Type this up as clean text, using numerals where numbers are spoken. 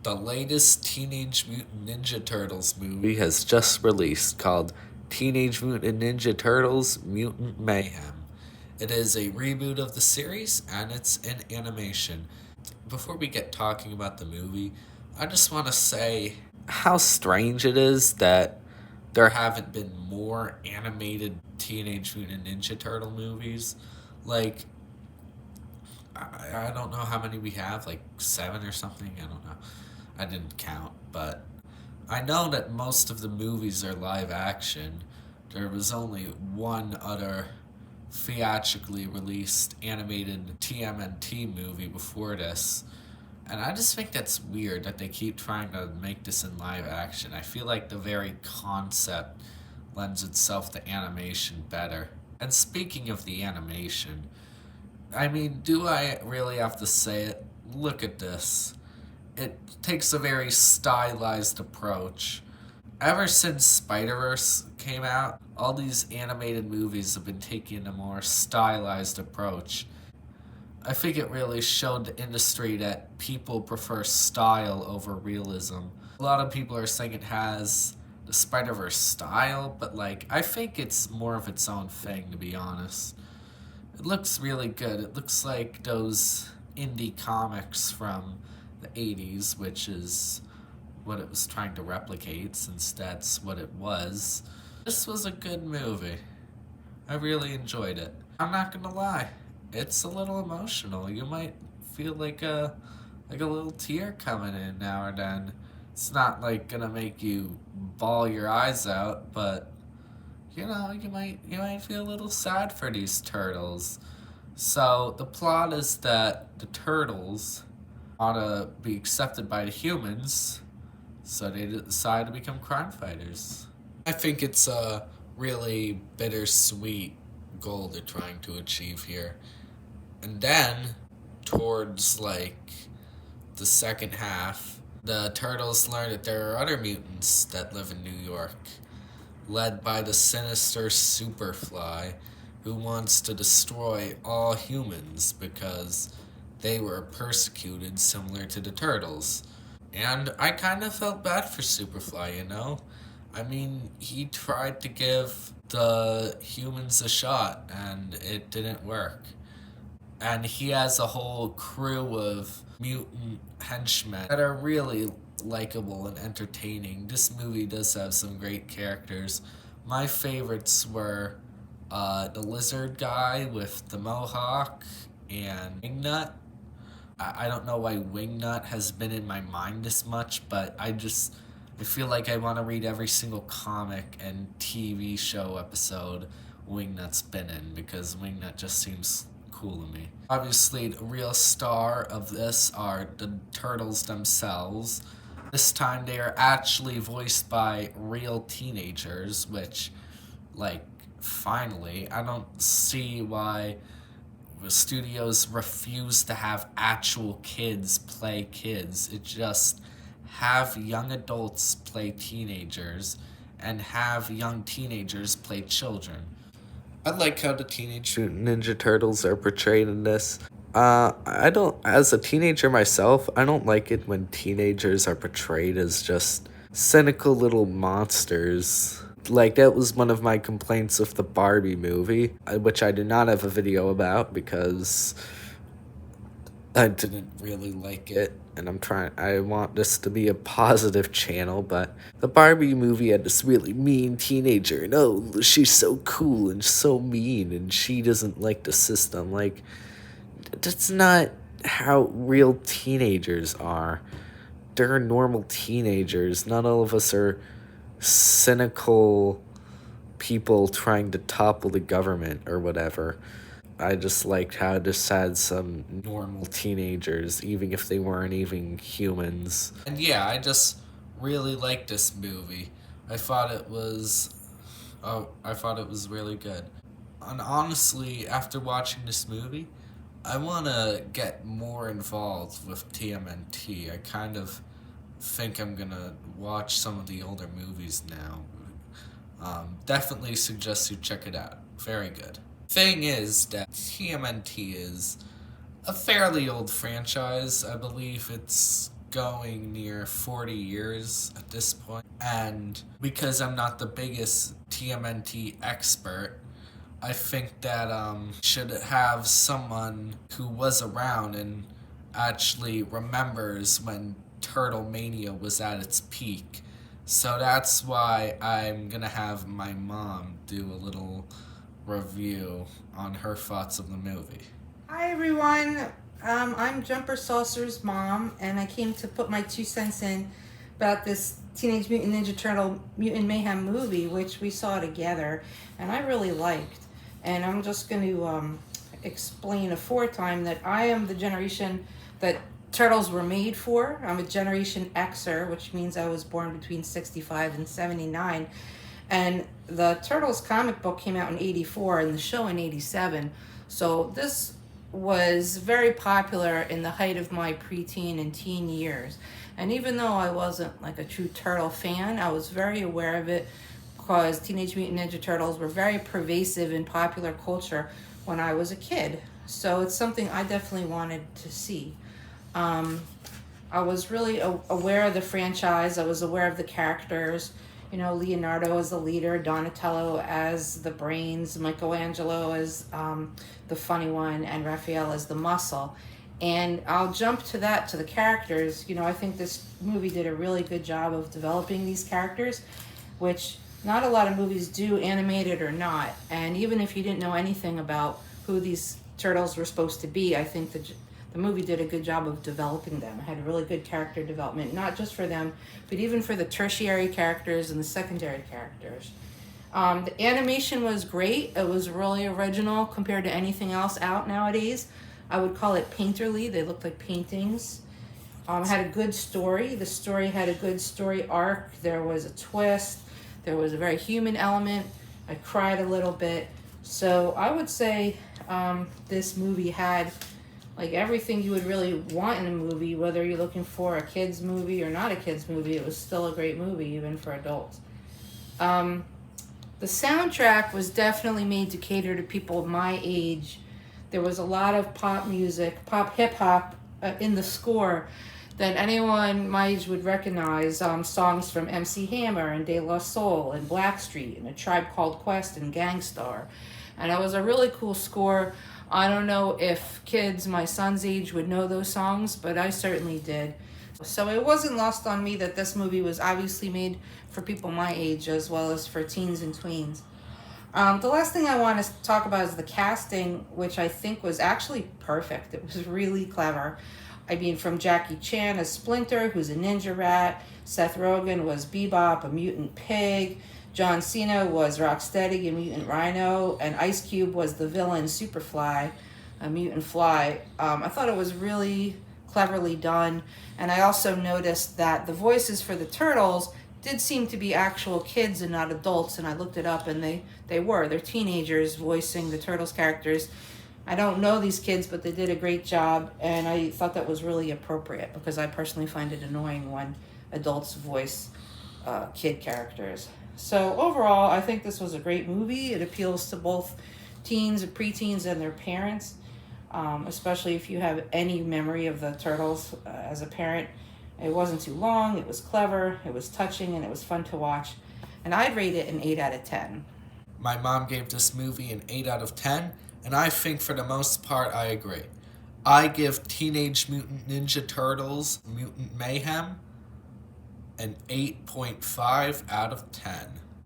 The latest Teenage Mutant Ninja Turtles movie has just released called Teenage Mutant Ninja Turtles Mutant Mayhem. It is a reboot of the series and it's in animation. Before we get talking about the movie, I just want to say how strange it is that there haven't been more animated Teenage Mutant Ninja Turtle movies. Like, I don't know how many we have, like 7 or something. I don't know. I didn't count, but I know that most of the movies are live action. There was only one other theatrically released animated TMNT movie before this. And I just think that's weird that they keep trying to make this in live action. I feel like the very concept lends itself to animation better. And speaking of the animation, I mean, do I really have to say it? Look at this. It takes a very stylized approach. Ever since Spider-Verse came out, all these animated movies have been taking a more stylized approach. I think it really showed the industry that people prefer style over realism. A lot of people are saying it has the Spider-Verse style, but I think it's more of its own thing, to be honest. It looks really good. It looks like those indie comics from the 80s, which is what it was trying to replicate, since that's what it was. This was a good movie. I really enjoyed it. I'm not gonna lie, it's a little emotional. You might feel like a little tear coming in now or then. It's not gonna make you bawl your eyes out, but you might feel a little sad for these turtles. So the plot is that the turtles want to be accepted by the humans, so they decide to become crime fighters. I think it's a really bittersweet goal they're trying to achieve here. And then, towards the second half, the turtles learn that there are other mutants that live in New York, led by the sinister Superfly, who wants to destroy all humans because they were persecuted similar to the turtles. And I kind of felt bad for Superfly, you know? I mean, he tried to give the humans a shot, and it didn't work. And he has a whole crew of mutant henchmen that are really likable and entertaining. This movie does have some great characters. My favorites were the lizard guy with the mohawk and Wingnut. I don't know why Wingnut has been in my mind this much, but I feel like I want to read every single comic and TV show episode Wingnut's been in, because Wingnut just seems cool to me. Obviously, the real star of this are the turtles themselves. This time they are actually voiced by real teenagers, which, finally, I don't see why the studios refuse to have actual kids play kids. It just have young adults play teenagers and have young teenagers play children. I like how the Teenage Mutant Ninja Turtles are portrayed in this. I don't, as a teenager myself, I don't like it when teenagers are portrayed as just cynical little monsters. That was one of my complaints of the Barbie movie, which I do not have a video about because I didn't really like it, and I want this to be a positive channel, but the Barbie movie had this really mean teenager, and oh, she's so cool and so mean, and she doesn't like the system. That's not how real teenagers are. They're normal teenagers. Not all of us are cynical people trying to topple the government or whatever. I just liked how this had some normal teenagers, even if they weren't even humans. And yeah, I just really liked this movie. I thought it was really good. And honestly, after watching this movie, I want to get more involved with TMNT. I kind of think I'm gonna watch some of the older movies now. Definitely suggest you check it out. Very good. Thing is that TMNT is a fairly old franchise. I believe it's going near 40 years at this point. And because I'm not the biggest TMNT expert, I think that should have someone who was around and actually remembers when Turtle Mania was at its peak. So that's why I'm gonna have my mom do a little review on her thoughts of the movie. Hi everyone, I'm Jumper Saucer's mom, and I came to put my 2 cents in about this Teenage Mutant Ninja Turtle Mutant Mayhem movie, which we saw together, and I really liked. And I'm just going to explain aforetime that I am the generation that turtles were made for. I'm a Generation Xer, which means I was born between 65 and 79. And the Turtles comic book came out in 84 and the show in 87. So this was very popular in the height of my preteen and teen years. And even though I wasn't like a true turtle fan, I was very aware of it because Teenage Mutant Ninja Turtles were very pervasive in popular culture when I was a kid. So it's something I definitely wanted to see. I was really aware of the franchise. I was aware of the characters. You know, Leonardo as the leader, Donatello as the brains, Michelangelo as the funny one, and Raphael as the muscle. And I'll jump to that, to the characters. You know, I think this movie did a really good job of developing these characters, which not a lot of movies do, animated or not. And even if you didn't know anything about who these turtles were supposed to be, I think the movie did a good job of developing them. It had really good character development, not just for them, but even for the tertiary characters and the secondary characters. The animation was great. It was really original compared to anything else out nowadays. I would call it painterly. They looked like paintings. Had a good story. The story had a good story arc. There was a twist. There was a very human element. I cried a little bit. So I would say this movie had like everything you would really want in a movie, whether you're looking for a kid's movie or not a kid's movie. It was still a great movie, even for adults. The soundtrack was definitely made to cater to people of my age. There was a lot of pop music, pop hip hop in the score that anyone my age would recognize. Songs from MC Hammer and De La Soul and Blackstreet and A Tribe Called Quest and Gangstar. And it was a really cool score. I don't know if kids my son's age would know those songs, but I certainly did. So it wasn't lost on me that this movie was obviously made for people my age as well as for teens and tweens. The last thing I want to talk about is the casting, which I think was actually perfect. It was really clever. I mean, from Jackie Chan as Splinter, who's a ninja rat. Seth Rogen was Bebop, a mutant pig. John Cena was Rocksteady, a mutant rhino. And Ice Cube was the villain Superfly, a mutant fly. I thought it was really cleverly done. And I also noticed that the voices for the turtles did seem to be actual kids and not adults. And I looked it up, and they're teenagers voicing the turtles characters. I don't know these kids, but they did a great job, and I thought that was really appropriate because I personally find it annoying when adults voice kid characters. So overall, I think this was a great movie. It appeals to both teens and preteens and their parents, especially if you have any memory of the Turtles as a parent. It wasn't too long, it was clever, it was touching, and it was fun to watch. And I'd rate it an 8 out of 10. My mom gave this movie an 8 out of 10, and I think for the most part I agree. I give Teenage Mutant Ninja Turtles Mutant Mayhem an 8.5 out of 10.